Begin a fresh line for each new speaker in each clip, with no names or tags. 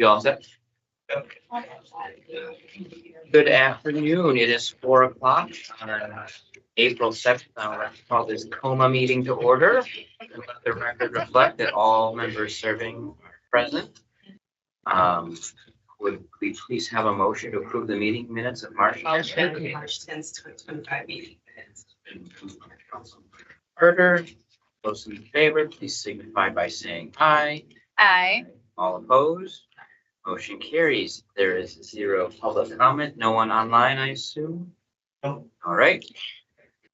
You all set? Good afternoon. It is 4 o'clock on April 7th. I'll call this coma meeting to order. And let the record reflect that all members serving are present. Would we please have a motion to approve the meeting minutes of March 10th, 2025 meeting minutes? Carter, those in favor, please signify by saying aye.
Aye.
All opposed? Motion carries. There is 0 public comment. No one online, I assume? No. All right.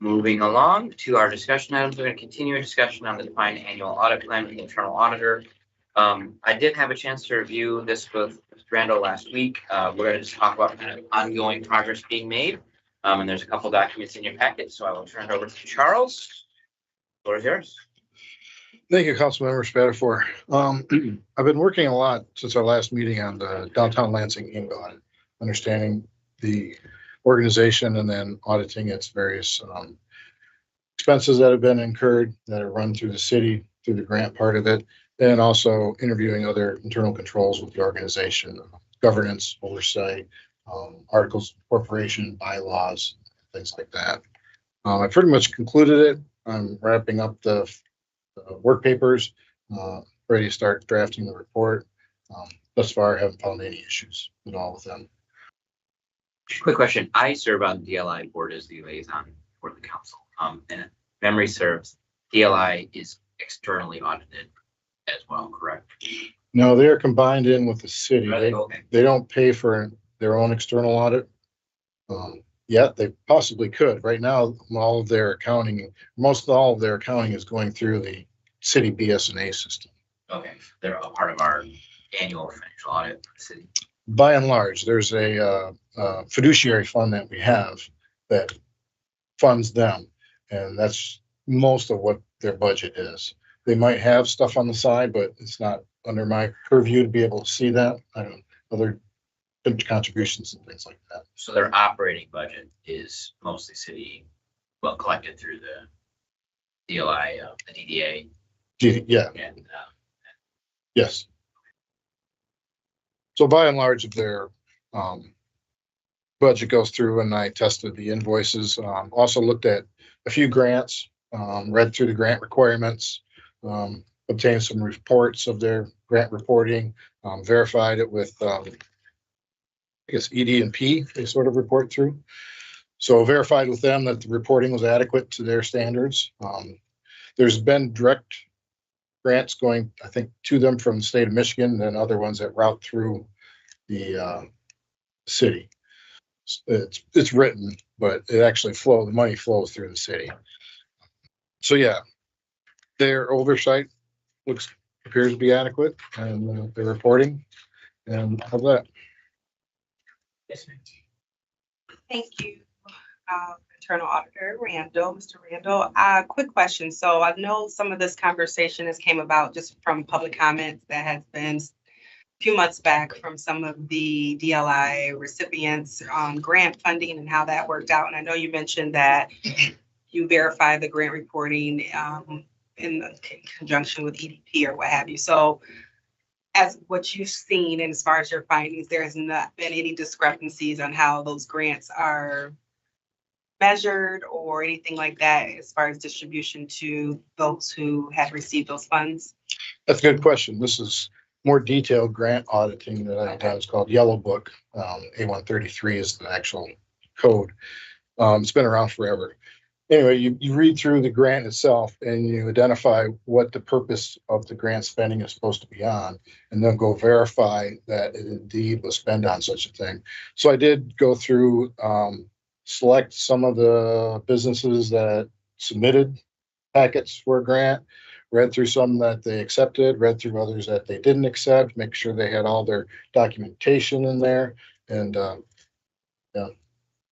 Moving along to our discussion items. We're going to continue a discussion on the defined annual audit plan with the internal auditor. I did have a chance to review this with Randall last week. We're going to just talk about kind of ongoing progress being made. And there's a couple documents in your packet, so I will turn it over to Charles. The floor is yours.
Thank you, Councilmember Spatafor. I've been working a lot since our last meeting on the downtown Lansing Inc. audit, understanding the organization and then auditing its various expenses that have been incurred that are run through the city, through the grant part of it, and also interviewing other internal controls with the organization, governance, oversight, articles of incorporation, bylaws, things like that. I pretty much concluded it. I'm wrapping up the work papers, ready to start drafting the report. Thus far, I haven't found any issues at all with them.
Quick question. I serve on the DLI board as the liaison for the council. And if memory serves, DLI is externally audited as well, correct?
No, they are combined in with the city.
Okay.
They don't pay for their own external audit. Yet they possibly could. Right now, all of their accounting, most all of their accounting is going through the city BS&A system.
Okay, they're a part of our annual financial audit for the city.
By and large, there's a fiduciary fund that we have that funds them, and that's most of what their budget is. They might have stuff on the side, but it's not under my purview to be able to see that. I don't know, other contributions and things like that.
So their operating budget is mostly city, well, collected through the DLI, the DDA.
Yeah.
And
Yes. So by and large, if their budget goes through, and I tested the invoices, also looked at a few grants, read through the grant requirements, obtained some reports of their grant reporting, verified it with I guess ED&P, they sort of report through. So verified with them that the reporting was adequate to their standards. There's been direct grants going, I think, to them from the state of Michigan, and other ones that route through the city. It's written, but it actually the money flows through the city. So yeah, their oversight appears to be adequate, and their reporting, and all that.
yes, ma'am.
Thank you, Internal Auditor Randall. Mr. Randall, quick question. So I know some of this conversation has came about just from public comments that has been a few months back from some of the DLI recipients on grant funding and how that worked out. And I know you mentioned that you verify the grant reporting in conjunction with EDP or what have you. So as what you've seen and as far as your findings, there has not been any discrepancies on how those grants are measured or anything like that as far as distribution to those who have received those funds?
That's a good question. This is more detailed grant auditing that I've done. It's called Yellow Book. A133 is the actual code. It's been around forever. Anyway, you read through the grant itself and you identify what the purpose of the grant spending is supposed to be on, and then go verify that it indeed was spent on such a thing. So I did go through, select some of the businesses that submitted packets for a grant, read through some that they accepted, read through others that they didn't accept, make sure they had all their documentation in there. And yeah,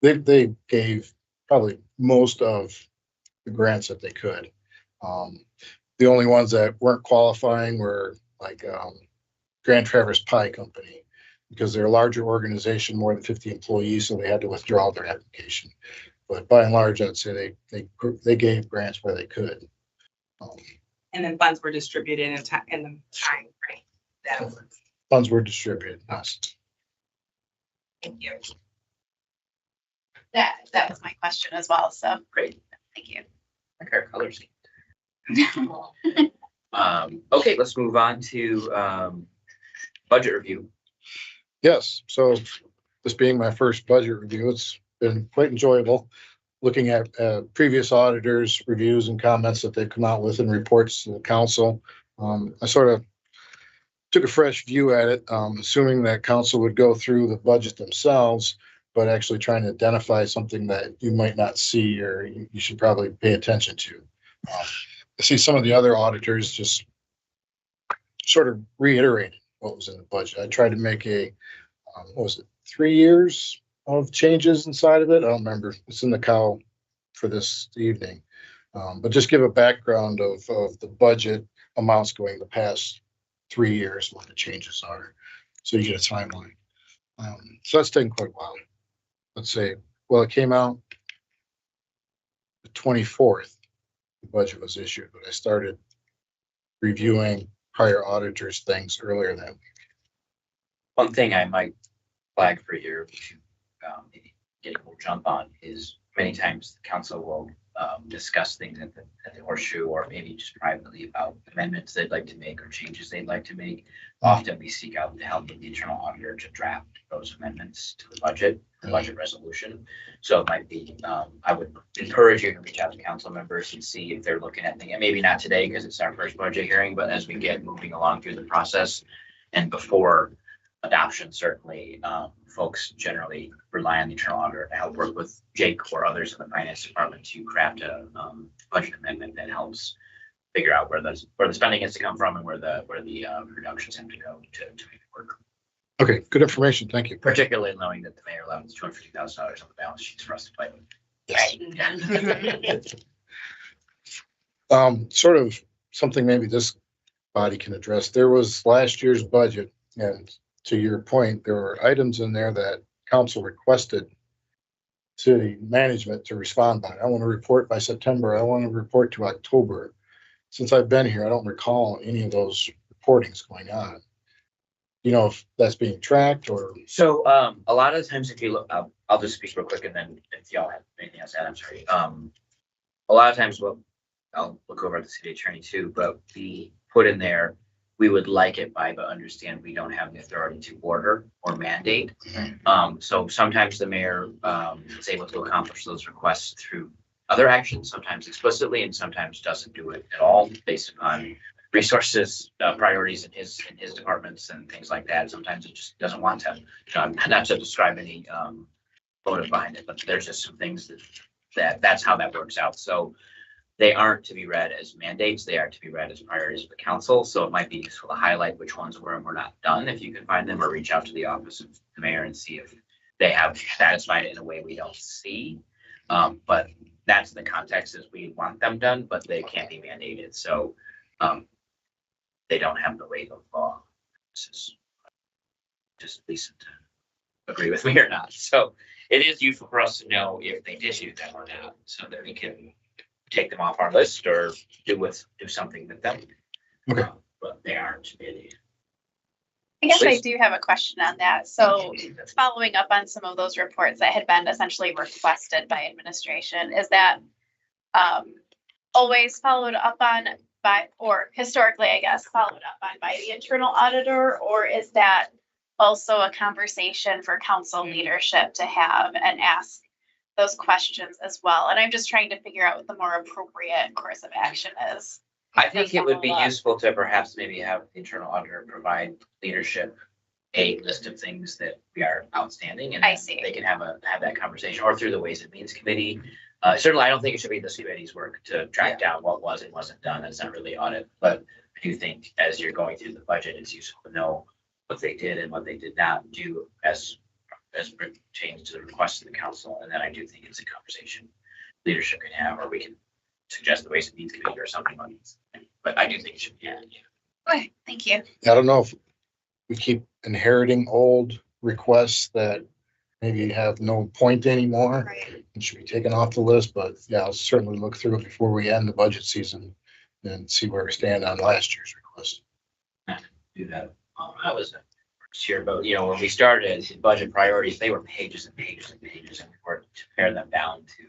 they gave probably most of the grants that they could. The only ones that weren't qualifying were like Grand Traverse Pie Company, because they're a larger organization, more than 50 employees, so they had to withdraw their application. But by and large, I'd say they gave grants where they could.
And then funds were distributed in the time frame. That was
funds were distributed. Yes.
Thank you.
That was my question as well, so
Great.
thank you.
Like our colors. Okay, let's move on to budget review.
Yes, so this being my first budget review, it's been quite enjoyable. Looking at previous auditors' reviews and comments that they've come out with and reports to the council. I sort of took a fresh view at it, assuming that council would go through the budget themselves, but actually trying to identify something that you might not see or you should probably pay attention to. I see some of the other auditors just sort of reiterated what was in the budget. I tried to make what was it, 3 years of changes inside of it? I don't remember. It's in the cow for this evening. But just give a background of the budget amounts going the past 3 years, what the changes are. So you get a timeline. So that's taken quite a while. Let's say, well, it came out the 24th, the budget was issued, but I started reviewing prior auditors' things earlier that week.
One thing I might flag for you to maybe get a little jump on is many times the council will discuss things at the horseshoe or maybe just privately about amendments they'd like to make or changes they'd like to make. Often we seek out the help of the internal auditor to draft those amendments to the budget resolution. So it might be, I would encourage you to reach out to council members and see if they're looking at things, and maybe not today because it's our first budget hearing, but as we get moving along through the process and before adoption, certainly folks generally rely on the internal auditor to help work with Jake or others in the finance department to craft a budget amendment that helps figure out where the spending has to come from and where the reductions have to go to make it work.
Okay, good information. Thank you.
Particularly knowing that the mayor allows $250,000 on the balance sheets for us to play with.
Yes. Sort of something maybe this body can address. There was last year's budget, and to your point, there were items in there that council requested city management to respond by. I want to report by September. I want to report to October. Since I've been here, I don't recall any of those reportings going on. You know, if that's being tracked or.
So a lot of the times if you look, I'll just speak real quick and then if y'all have anything else to add, I'm sorry. A lot of times, well, I'll look over at the city attorney too, but we put in there, we would like it by, but understand we don't have the authority to order or mandate. So sometimes the mayor is able to accomplish those requests through other actions, sometimes explicitly, and sometimes doesn't do it at all based upon resources, priorities in his departments and things like that. Sometimes it just doesn't want to, not to describe any motive behind it, but there's just some things that's how that works out. So they aren't to be read as mandates. They are to be read as priorities of the council. So it might be useful to highlight which ones were and were not done if you can find them, or reach out to the office of the mayor and see if they have satisfied it in a way we don't see. But that's the context, is we want them done, but they can't be mandated. So they don't have the weight of law. This is just Lisa to agree with me or not. So it is useful for us to know if they did do them or not, so that we can take them off our list or do something with them.
Okay.
But they aren't mandated.
I guess I
Please.
do have a question on that. So following up on some of those reports that had been essentially requested by administration, is that always followed up on by, or historically, I guess, followed up on by the internal auditor, or is that also a conversation for council leadership to have and ask those questions as well? And I'm just trying to figure out what the more appropriate course of action is.
I think it would be
Follow up.
useful to perhaps maybe have the internal auditor provide leadership a list of things that we are outstanding, and
I see.
they can have that conversation, or through the Ways and Means Committee. Certainly, I don't think it should be this committee's work to track down what was and wasn't done. That's not really audit, but I do think as you're going through the budget, it's useful to know what they did and what they did not do as pertains to the request of the council. And then I do think it's a conversation leadership can have, or we can suggest the Ways and Means Committee or something like this. But I do think it should be added.
Okay, thank you.
I don't know if we keep inheriting old requests that maybe have no point anymore
Right.
and should be taken off the list, but yeah, I'll certainly look through it before we end the budget season and see where we stand on last year's request.
Do that. I was year, but when we started the budget priorities, they were pages and pages and pages, and we worked to pare them down to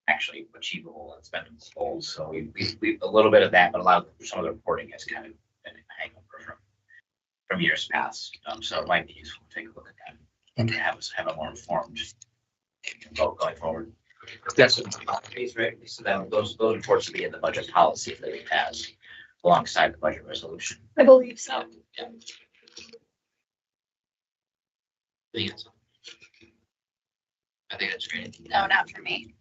actually achievable and spendable goals. So we a little bit of that, but a lot of some of the reporting has kind of been a hangover from years past. So it might be useful to take a look at that and have a more informed vote going forward. That's what right? So then those reports will be in the budget policy that we pass alongside the budget resolution.
I believe so.
Yeah. Yes. I think that's great.
No, not for me.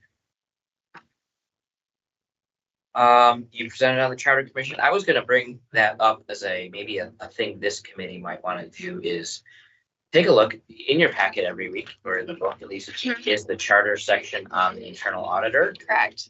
You presented on the charter commission. I was gonna bring that up as maybe a thing this committee might want to do is take a look in your packet every week, or in the book at least, is the charter section on the internal auditor.
Correct.